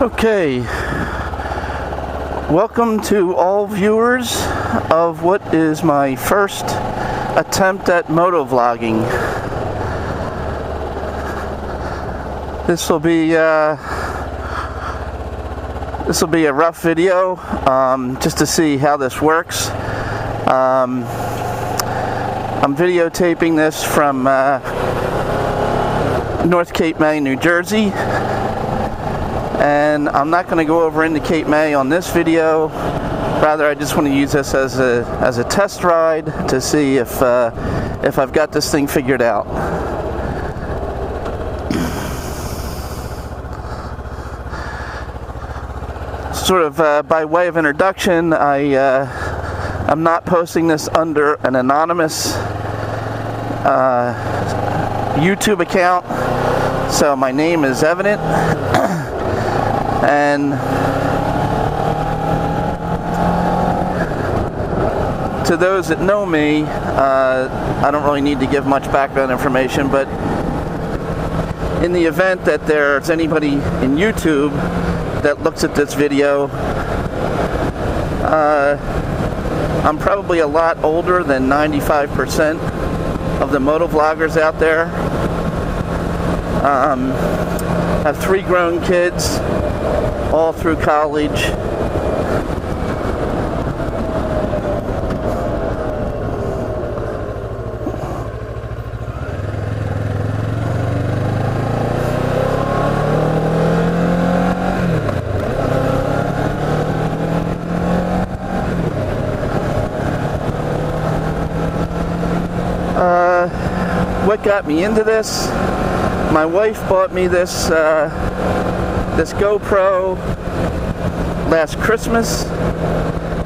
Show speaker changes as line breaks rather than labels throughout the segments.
Okay, welcome to all viewers of what is my first attempt at motovlogging. This will be a rough video, just to see how this works. I'm videotaping this from North Cape May, New Jersey. And I'm not going to go over into Cape May on this video. Rather, I just want to use this as a test ride to see if I've got this thing figured out. Sort of by way of introduction, I'm not posting this under an anonymous YouTube account, so my name is evident. And to those that know me, I don't really need to give much background information, but in the event that there's anybody in YouTube that looks at this video, I'm probably a lot older than 95% of the motovloggers out there. I have 3 grown kids, all through college. What got me into this? My wife bought me this GoPro last Christmas.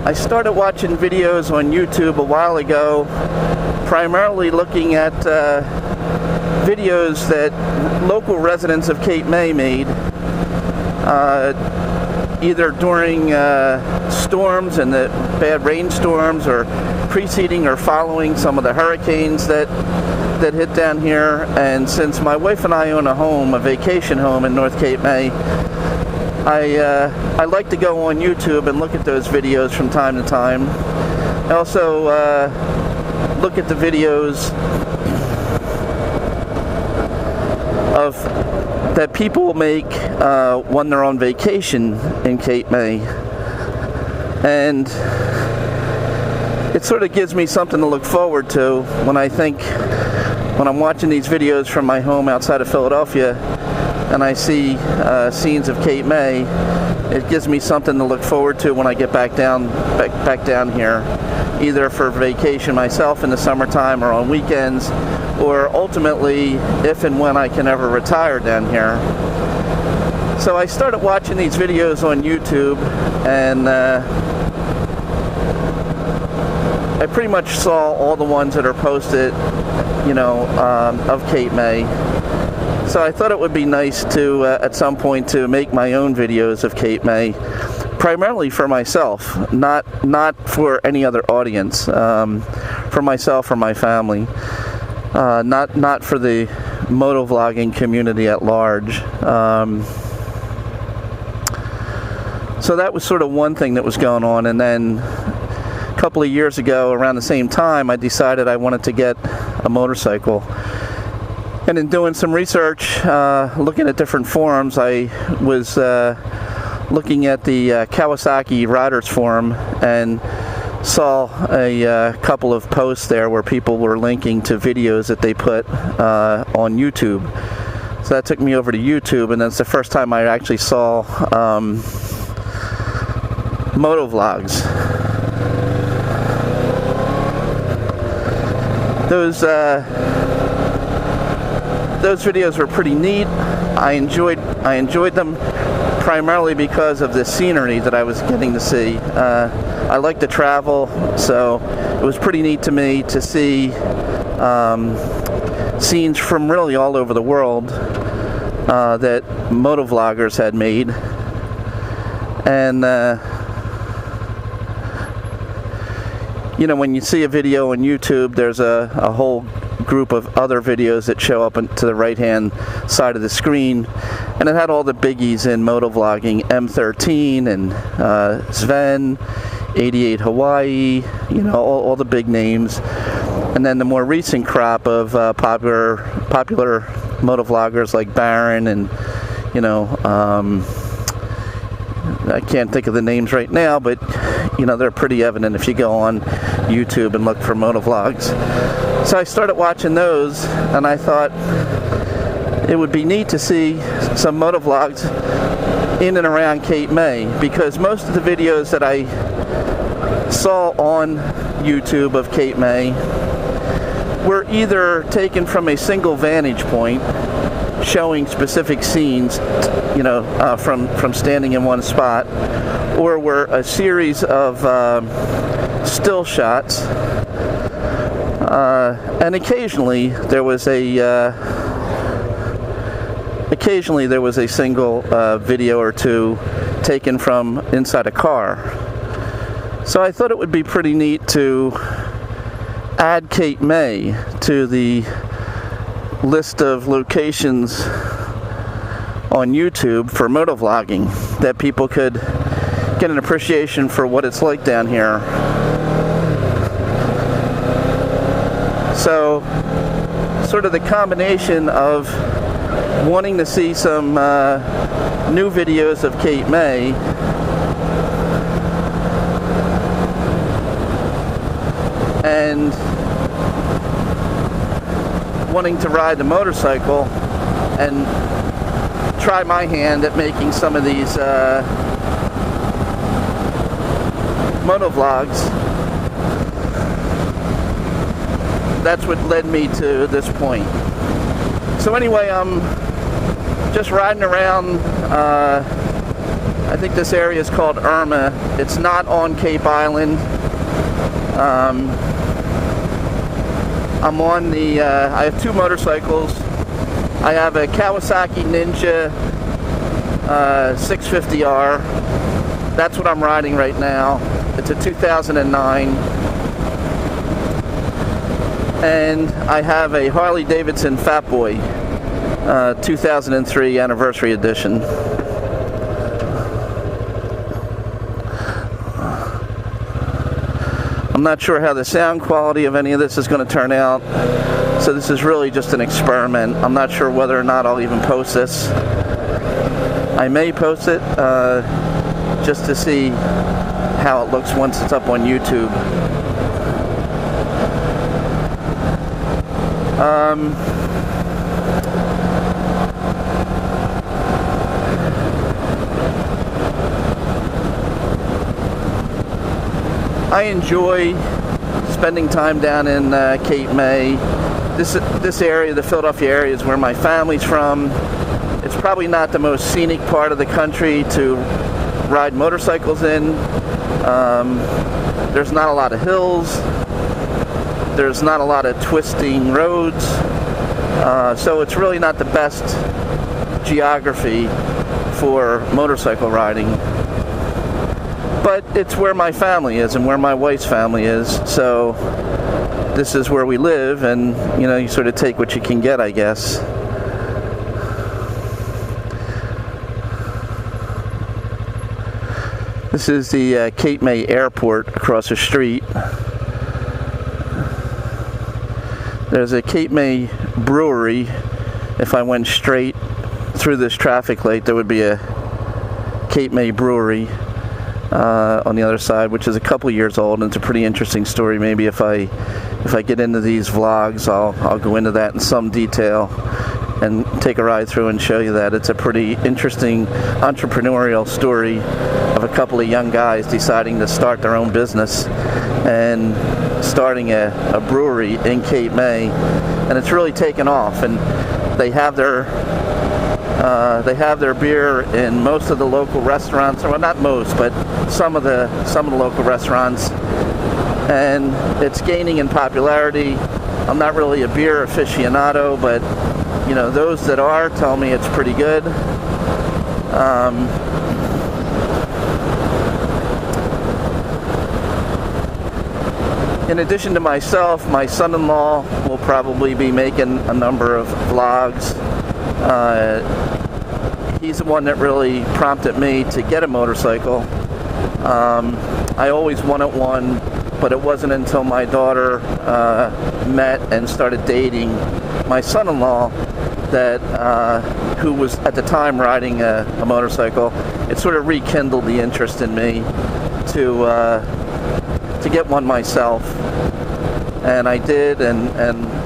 I started watching videos on YouTube a while ago, primarily looking at videos that local residents of Cape May made, either during storms and the bad rainstorms, or preceding or following some of the hurricanes that hit down here. And since my wife and I own a vacation home in North Cape May, I like to go on YouTube and look at those videos from time to time. I also look at the videos that people make when they're on vacation in Cape May, and it sort of gives me something to look forward to when I'm watching these videos from my home outside of Philadelphia and I see scenes of Cape May. It gives me something to look forward to when I get back down here, either for vacation myself in the summertime or on weekends, or ultimately if and when I can ever retire down here. So I started watching these videos on YouTube, and I pretty much saw all the ones that are posted, of Cape May. So I thought it would be nice to, at some point, to make my own videos of Cape May, primarily for myself, not for any other audience, for myself or my family, not for the motovlogging community at large. So that was sort of one thing that was going on, and then a couple of years ago, around the same time, I decided I wanted to get a motorcycle. And in doing some research, looking at different forums, I was looking at the Kawasaki Riders Forum and saw a couple of posts there where people were linking to videos that they put on YouTube. So that took me over to YouTube, and that's the first time I actually saw motovlogs. Those videos were pretty neat. I enjoyed them primarily because of the scenery that I was getting to see. I like to travel, so it was pretty neat to me to see scenes from really all over the world that motovloggers had made. And when you see a video on YouTube, there's a whole group of other videos that show up to the right hand side of the screen, and it had all the biggies in motovlogging: M13 and Sven, 88 Hawaii, you know, all the big names. And then the more recent crop of popular motovloggers like Baron and, you know, I can't think of the names right now, but you know, they're pretty evident if you go on YouTube and look for motovlogs. So I started watching those, and I thought it would be neat to see some motovlogs in and around Cape May, because most of the videos that I saw on YouTube of Cape May were either taken from a single vantage point showing specific scenes, you know, from standing in one spot, or were a series of still shots, and occasionally there was a single video or two taken from inside a car. So I thought it would be pretty neat to add Cape May to the list of locations on YouTube for motovlogging, that people could get an appreciation for what it's like down here. So, sort of the combination of wanting to see some new videos of Cape May and wanting to ride the motorcycle and try my hand at making some of these motovlogs. That's what led me to this point. So anyway, I'm just riding around. I think this area is called Irma. It's not on Cape Island. I'm on the, I have two motorcycles. I have a Kawasaki Ninja 650R. That's what I'm riding right now. It's a 2009. And I have a Harley Davidson Fat Boy 2003 Anniversary Edition. I'm not sure how the sound quality of any of this is going to turn out, so this is really just an experiment. I'm not sure whether or not I'll even post this. I may post it just to see how it looks once it's up on YouTube. I enjoy spending time down in Cape May. This area, the Philadelphia area, is where my family's from. It's probably not the most scenic part of the country to ride motorcycles in. There's not a lot of hills. There's not a lot of twisting roads. So it's really not the best geography for motorcycle riding. But it's where my family is and where my wife's family is, so this is where we live, and you know, you sort of take what you can get, I guess. This is the Cape May Airport across the street. There's a Cape May brewery. If I went straight through this traffic light, there would be a Cape May brewery on the other side, which is a couple years old, and it's a pretty interesting story. Maybe if I get into these vlogs, I'll go into that in some detail and take a ride through and show you that. It's a pretty interesting entrepreneurial story of a couple of young guys deciding to start their own business and starting a brewery in Cape May, and it's really taken off. And they have their beer in most of the local restaurants, well, not most, but some of the local restaurants, and it's gaining in popularity. I'm not really a beer aficionado, but you know, those that are tell me it's pretty good. In addition to myself, my son-in-law will probably be making a number of vlogs. he's the one that really prompted me to get a motorcycle. I always wanted one, but it wasn't until my daughter met and started dating my son-in-law that who was at the time riding a motorcycle. It sort of rekindled the interest in me to get one myself, and I did, and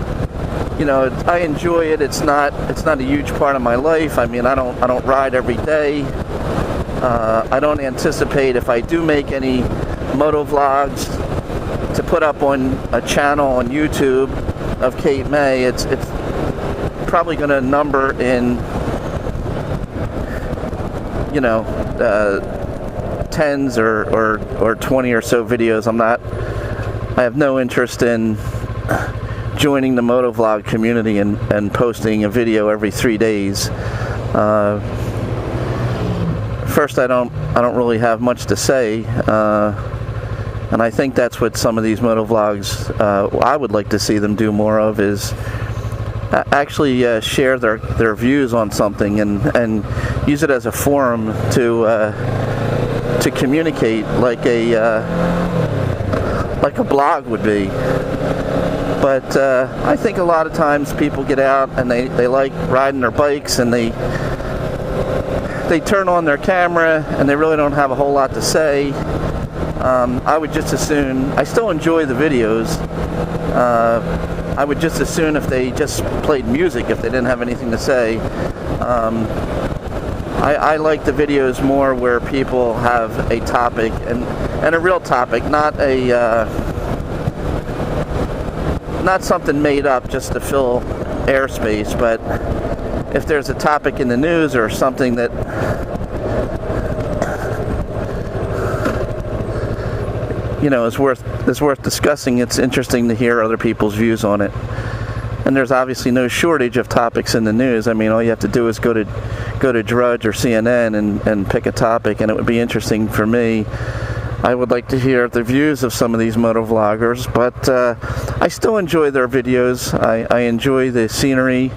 you know, I enjoy it. It's not a huge part of my life. I mean, I don't ride every day. I don't anticipate, if I do make any moto vlogs, to put up on a channel on YouTube of Cape May. It's probably going to number in, you know, tens or 20 or so videos. I have no interest in joining the motovlog community and posting a video every 3 days. First, I don't really have much to say, and I think that's what some of these motovlogs I would like to see them do more of, is actually share their views on something and use it as a forum to communicate, like a blog would be. But I think a lot of times people get out and they like riding their bikes, and they turn on their camera and they really don't have a whole lot to say. I would just as soon, I still enjoy the videos, I would just as soon if they just played music, if they didn't have anything to say. I like the videos more where people have a topic and a real topic, not something made up just to fill airspace, but if there's a topic in the news or something that you know is worth discussing, it's interesting to hear other people's views on it. And there's obviously no shortage of topics in the news. I mean, all you have to do is go to Drudge or CNN and pick a topic, and it would be interesting for me. I would like to hear the views of some of these motovloggers, but I still enjoy their videos. I enjoy the scenery.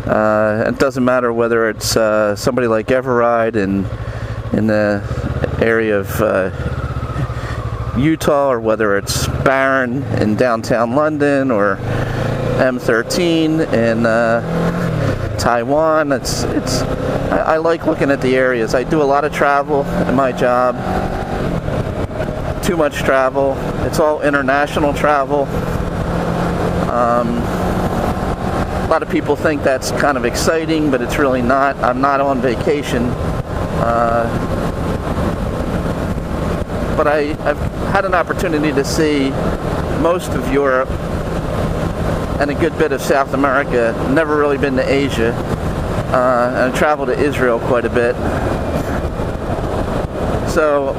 It doesn't matter whether it's somebody like Everride in the area of Utah, or whether it's Barron in downtown London, or M13 in Taiwan. I like looking at the areas. I do a lot of travel in my job. Too much travel. It's all international travel. A lot of people think that's kind of exciting, but it's really not. I'm not on vacation. But I've had an opportunity to see most of Europe and a good bit of South America. Never really been to Asia. And I traveled to Israel quite a bit. So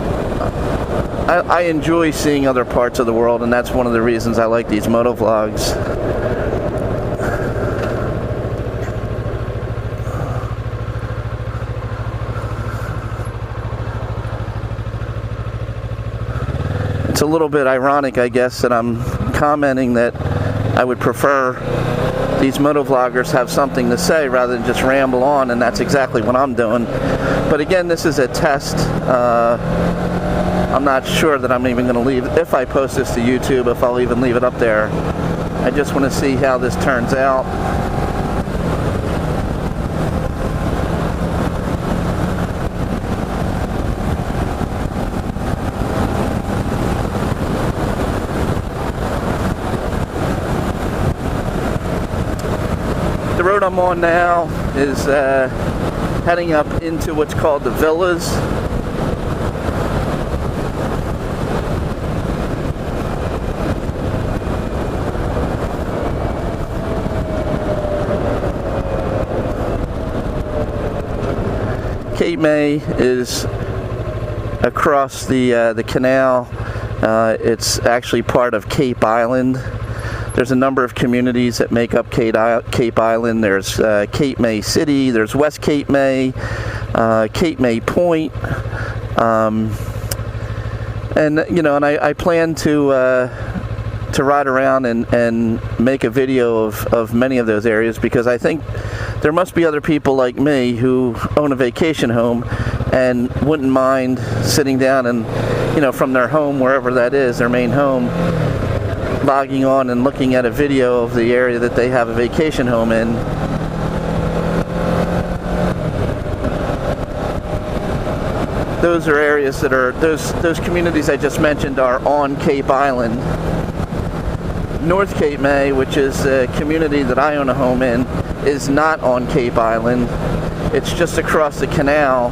I enjoy seeing other parts of the world, and that's one of the reasons I like these motovlogs. It's a little bit ironic, I guess, that I'm commenting that I would prefer these motovloggers have something to say rather than just ramble on, and that's exactly what I'm doing. But again, this is a test. I'm not sure that I'm even going to leave, if I post this to YouTube, if I'll even leave it up there. I just want to see how this turns out. The road I'm on now is heading up into what's called the Villas. Cape May is across the canal. It's actually part of Cape Island. There's a number of communities that make up Cape Island. There's Cape May City, there's West Cape May, Cape May Point, and you know, and I plan to ride around and make a video of many of those areas, because I think there must be other people like me who own a vacation home and wouldn't mind sitting down and, from their home, wherever that is, their main home, logging on and looking at a video of the area that they have a vacation home in. Those are areas that are, those communities I just mentioned are on Cape Island. North Cape May, which is a community that I own a home in, is not on Cape Island. It's just across the canal,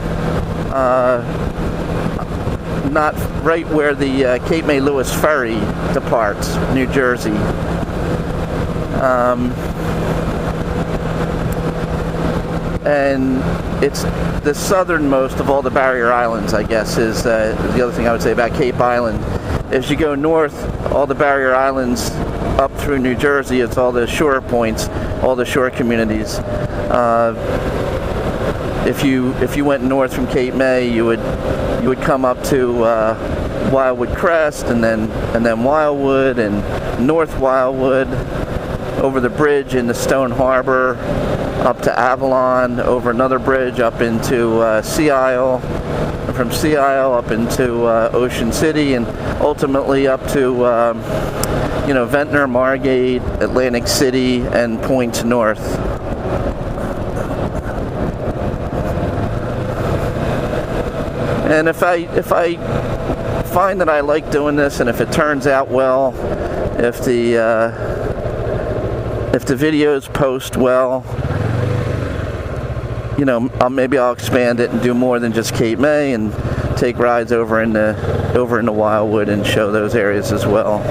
not right where the Cape May Lewis ferry departs, New Jersey. And it's the southernmost of all the barrier islands, I guess, is the other thing I would say about Cape Island. As you go north, all the barrier islands up through New Jersey, it's all the shore points, all the shore communities. If you went north from Cape May, you would come up to Wildwood Crest, and then Wildwood and North Wildwood, over the bridge into Stone Harbor, up to Avalon, over another bridge up into Sea Isle, and from Sea Isle up into Ocean City, and ultimately up to Ventnor, Margate, Atlantic City, and points north. And if I find that I like doing this, and if it turns out well, if the videos post well, maybe I'll expand it and do more than just Cape May, and take rides over into Wildwood and show those areas as well.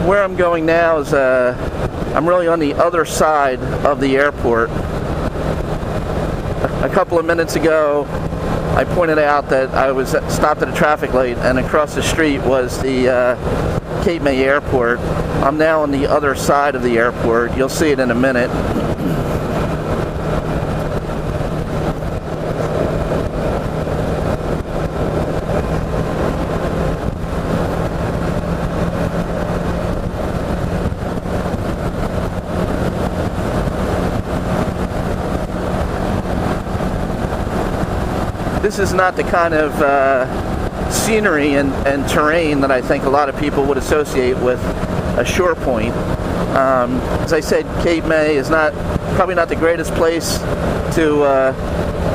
Where I'm going now is I'm really on the other side of the airport. A couple of minutes ago, I pointed out that I was stopped at a traffic light, and across the street was the Cape May Airport. I'm now on the other side of the airport. You'll see it in a minute. This is not the kind of scenery and terrain that I think a lot of people would associate with a shore point. As I said, Cape May is probably not the greatest place to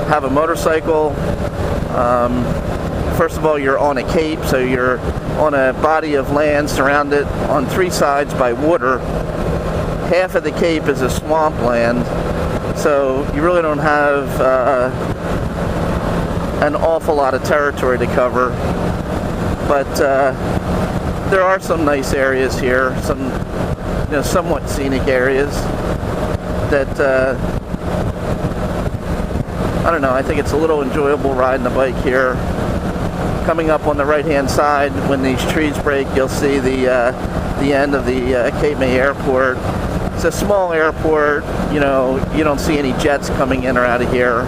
have a motorcycle. First of all, you're on a cape, so you're on a body of land surrounded on three sides by water. Half of the cape is a swampland, so you really don't have an awful lot of territory to cover. But there are some nice areas here, some somewhat scenic areas that I don't know, I think it's a little enjoyable riding the bike here. Coming up on the right hand side, when these trees break, you'll see the end of the Cape May Airport. It's a small airport, you don't see any jets coming in or out of here.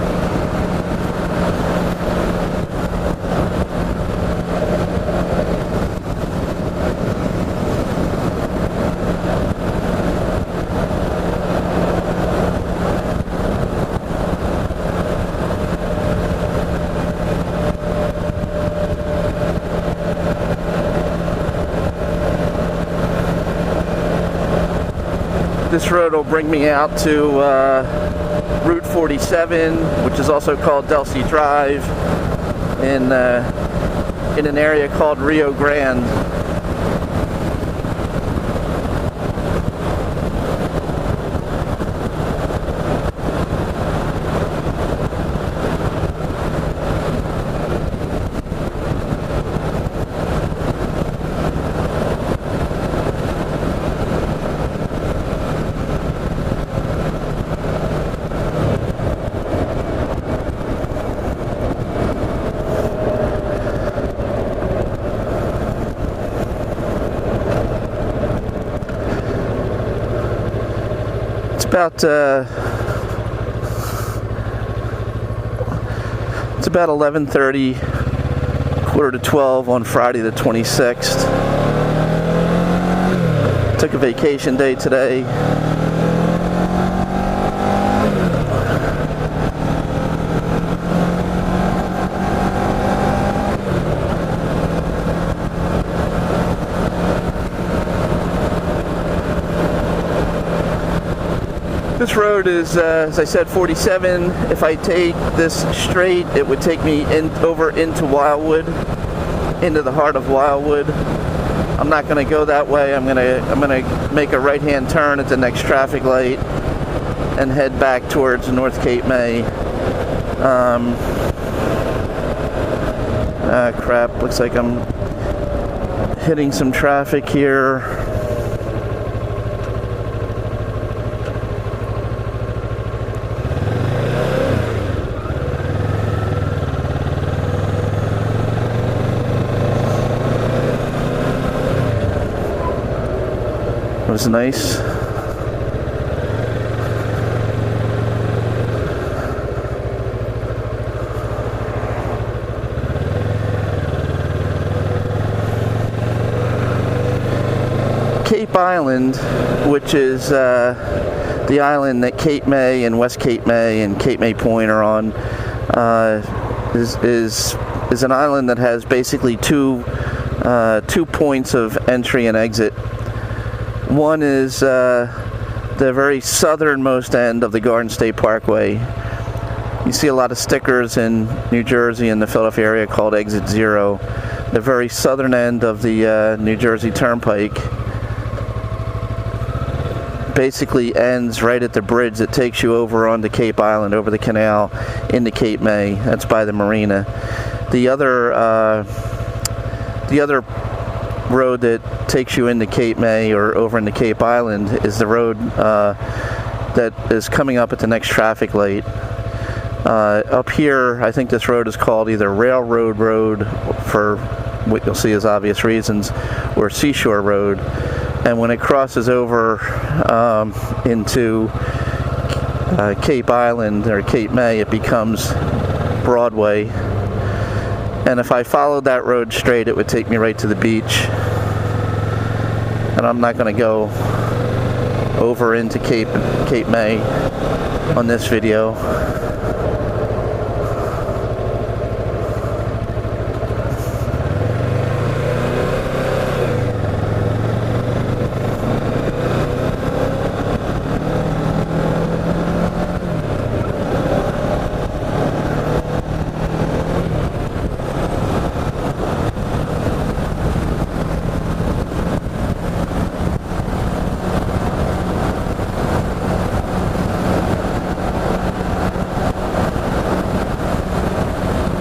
This road will bring me out to Route 47, which is also called Delsey Drive, in an area called Rio Grande. It's about 11:30, 11:45 on Friday the 26th. Took a vacation day today. This road is, as I said, 47. If I take this straight, it would take me over into Wildwood, into the heart of Wildwood. I'm not going to go that way. I'm gonna make a right-hand turn at the next traffic light and head back towards North Cape May. Crap, looks like I'm hitting some traffic here. It was nice. Cape Island, which is the island that Cape May and West Cape May and Cape May Point are on, is an island that has basically two points of entry and exit. One is the very southernmost end of the Garden State Parkway. You see a lot of stickers in New Jersey and the Philadelphia area called Exit 0. The very southern end of the New Jersey Turnpike basically ends right at the bridge that takes you over onto Cape Island, over the canal into Cape May. That's by the marina. The other road that takes you into Cape May or over into Cape Island is the road that is coming up at the next traffic light. Up here, I think this road is called either Railroad Road, for what you'll see as obvious reasons, or Seashore Road. And when it crosses over into Cape Island or Cape May, it becomes Broadway. And if I followed that road straight, it would take me right to the beach. And I'm not going to go over into Cape May on this video.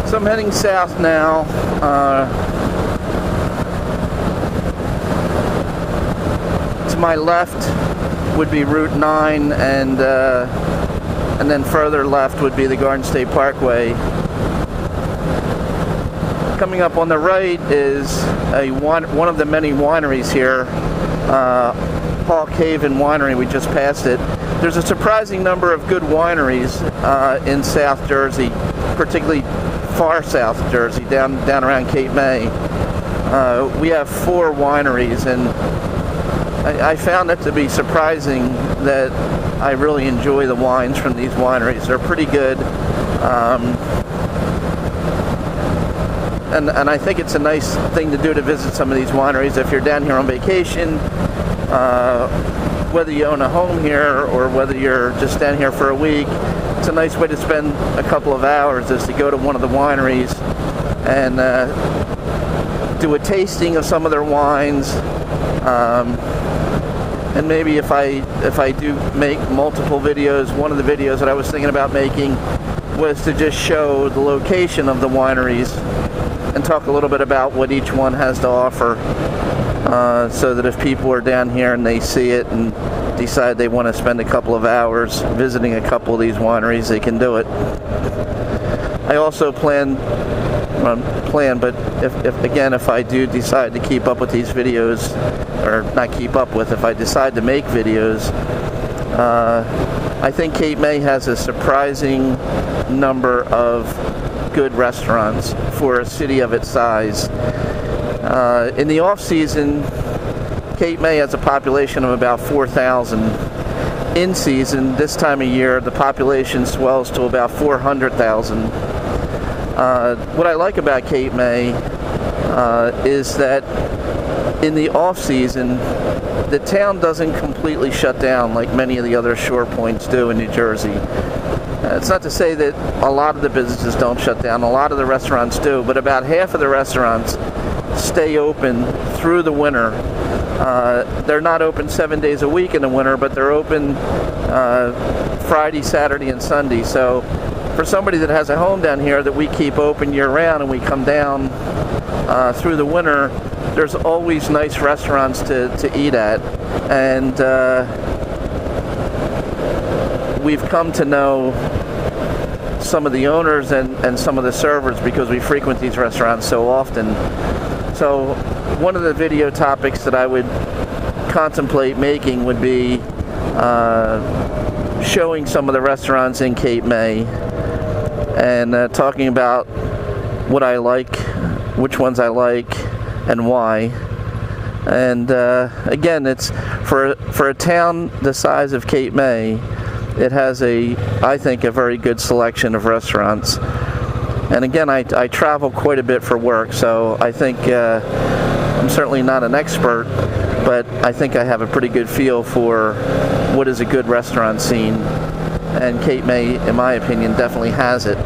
So I'm heading south now. To my left would be Route 9, and then further left would be the Garden State Parkway. Coming up on the right is one of the many wineries here, Hawk Haven Winery. We just passed it. There's a surprising number of good wineries in South Jersey, particularly far South Jersey, down around Cape May. We have 4 wineries, and I found it to be surprising that I really enjoy the wines from these wineries. They're pretty good, and I think it's a nice thing to do to visit some of these wineries if you're down here on vacation. Whether you own a home here or whether you're just down here for a week, it's a nice way to spend a couple of hours is to go to one of the wineries and do a tasting of some of their wines. And maybe if I do make multiple videos, one of the videos that I was thinking about making was to just show the location of the wineries and talk a little bit about what each one has to offer, so that if people are down here and they see it and decide they want to spend a couple of hours visiting a couple of these wineries, they can do it. I also but if I do decide to keep up with these videos, or not keep up with, if I decide to make videos, I think Cape May has a surprising number of good restaurants for a city of its size. In the off-season, Cape May has a population of about 4,000. In season, this time of year, the population swells to about 400,000. What I like about Cape May is that in the off-season, the town doesn't completely shut down like many of the other shore points do in New Jersey. It's not to say that a lot of the businesses don't shut down. A lot of the restaurants do, but about half of the restaurants stay open through the winter. They're not open 7 days a week in the winter, but they're open Friday, Saturday, and Sunday. So for somebody that has a home down here that we keep open year-round and we come down through the winter, there's always nice restaurants to eat at. And we've come to know some of the owners and some of the servers because we frequent these restaurants so often. So one of the video topics that I would contemplate making would be showing some of the restaurants in Cape May and talking about what I like, which ones I like, and why. And again, it's for a town the size of Cape May, it has I think, a very good selection of restaurants. And again, I travel quite a bit for work, so I think I'm certainly not an expert, but I think I have a pretty good feel for what is a good restaurant scene. And Cape May, in my opinion, definitely has it.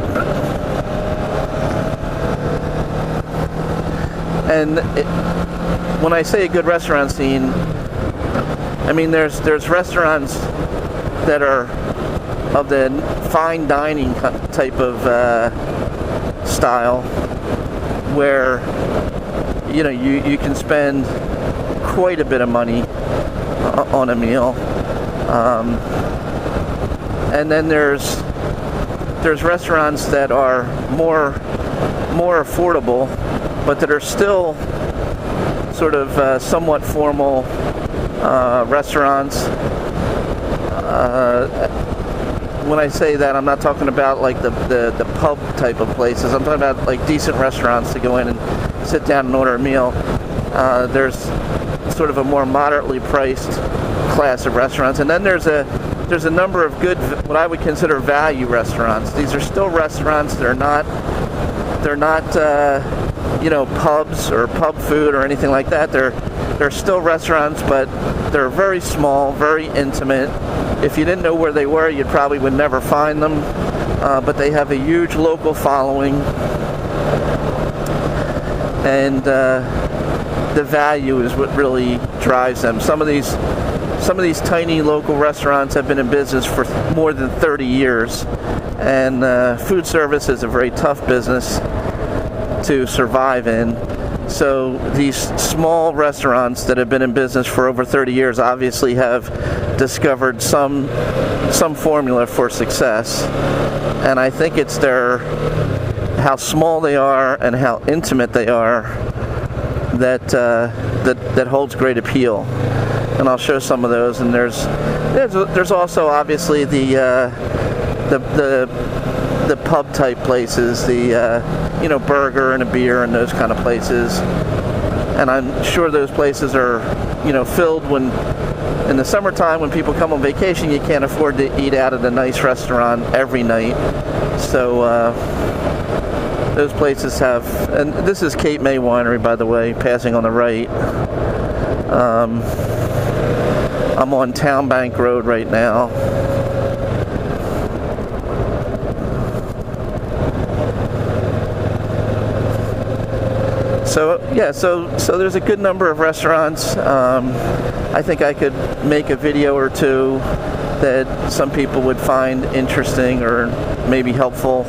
And when I say a good restaurant scene, I mean there's restaurants that are of the fine dining type of style, where you can spend quite a bit of money on a meal, and then there's restaurants that are more affordable, but that are still sort of somewhat formal restaurants. When I say that, I'm not talking about like the pub type of places. I'm talking about like decent restaurants to go in and sit down and order a meal. There's sort of a more moderately priced class of restaurants, and then there's a number of good, what I would consider value restaurants. These are still restaurants. They're not pubs or pub food or anything like that. They're still restaurants, but they're very small, very intimate. If you didn't know where they were, you probably would never find them. But they have a huge local following, and the value is what really drives them. Some of these tiny local restaurants have been in business for more than 30 years, and food service is a very tough business to survive in. So these small restaurants that have been in business for over 30 years obviously have discovered some formula for success, and I think it's how small they are and how intimate they are that holds great appeal. And I'll show some of those. And there's also obviously the pub type places, the burger and a beer and those kind of places. And I'm sure those places are filled when in the summertime when people come on vacation. You can't afford to eat out at a nice restaurant every night, so those places have. And this is Cape May Winery, by the way, passing on the right. I'm on Town Bank Road right now. So yeah, so there's a good number of restaurants. I think I could make a video or two that some people would find interesting or maybe helpful.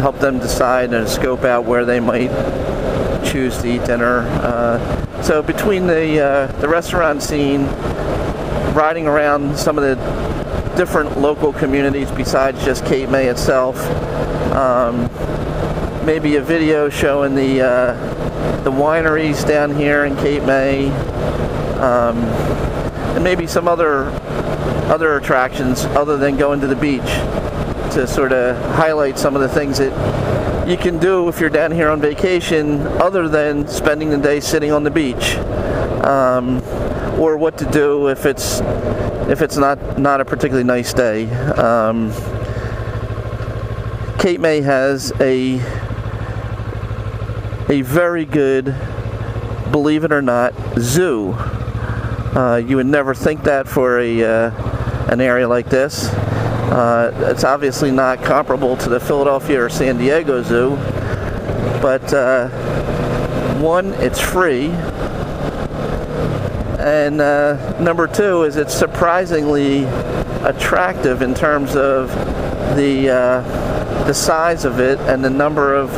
Help them decide and scope out where they might choose to eat dinner. So between the restaurant scene, riding around some of the different local communities besides just Cape May itself, maybe a video showing the wineries down here in Cape May, and maybe some other attractions other than going to the beach. to sort of highlight some of the things that you can do if you're down here on vacation other than spending the day sitting on the beach, or what to do if it's not a particularly nice day. Cape May has a very good, believe it or not, zoo. You would never think that for an area like this. It's obviously not comparable to the Philadelphia or San Diego Zoo, but one, it's free, and number two is it's surprisingly attractive in terms of the size of it and the number of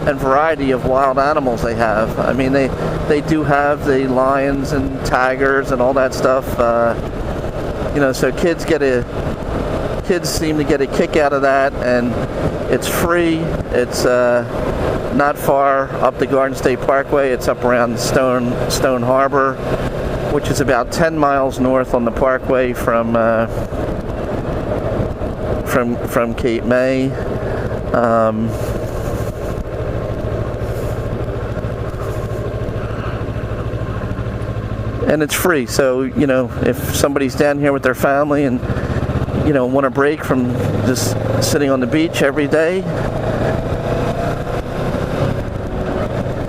and variety of wild animals they have. I mean, they do have the lions and tigers and all that stuff. So kids seem to get a kick out of that, and it's free. It's not far up the Garden State Parkway. It's up around Stone Harbor, which is about 10 miles north on the Parkway from Cape May. And it's free, so if somebody's down here with their family and want a break from just sitting on the beach every day,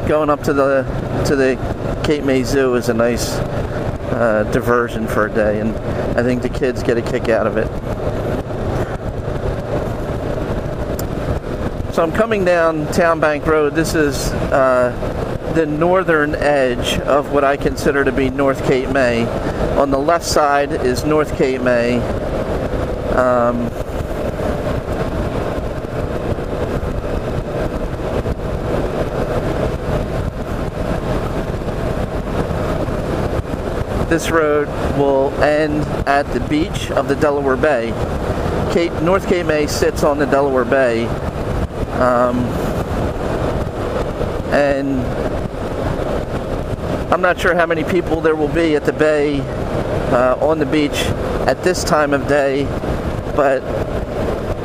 going up to the Cape May Zoo is a nice diversion for a day, and I think the kids get a kick out of it. So I'm coming down Town Bank Road. This is the northern edge of what I consider to be North Cape May. On the left side is North Cape May. This road will end at the beach of the Delaware Bay. North Cape May sits on the Delaware Bay, and I'm not sure how many people there will be at the bay on the beach at this time of day, but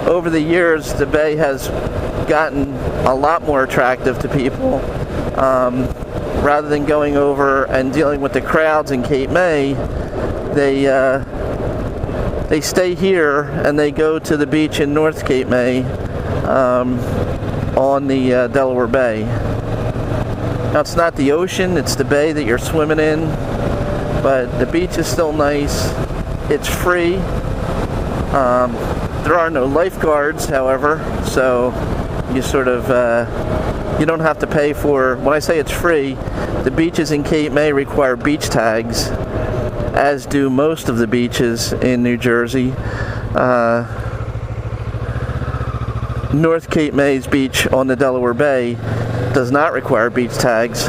over the years the bay has gotten a lot more attractive to people. Rather than going over and dealing with the crowds in Cape May, they stay here and they go to the beach in North Cape May on the Delaware Bay. Now, it's not the ocean, it's the bay that you're swimming in, but the beach is still nice. It's free. There are no lifeguards, however, so you sort of you don't have to pay for. When I say it's free, the beaches in Cape May require beach tags, as do most of the beaches in New Jersey. North Cape May's beach on the Delaware Bay does not require beach tags,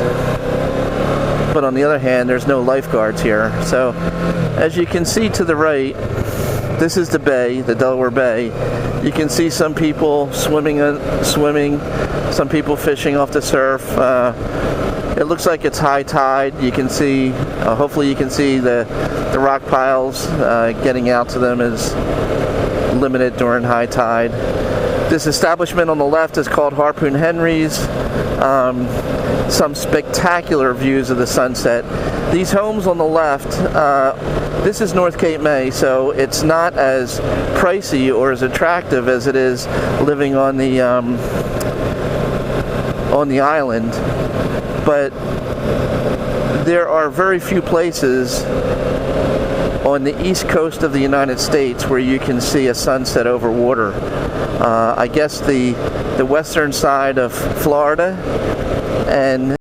but on the other hand, there's no lifeguards here. So as you can see to the right, this is the bay, the Delaware Bay. You can see some people swimming, some people fishing off the surf. It looks like it's high tide. You can see, hopefully you can see the rock piles. Getting out to them is limited during high tide. This establishment on the left is called Harpoon Henry's. Some spectacular views of the sunset. These homes on the left, this is North Cape May, so it's not as pricey or as attractive as it is living on the island. But there are very few places on the east coast of the United States where you can see a sunset over water. I guess the western side of Florida and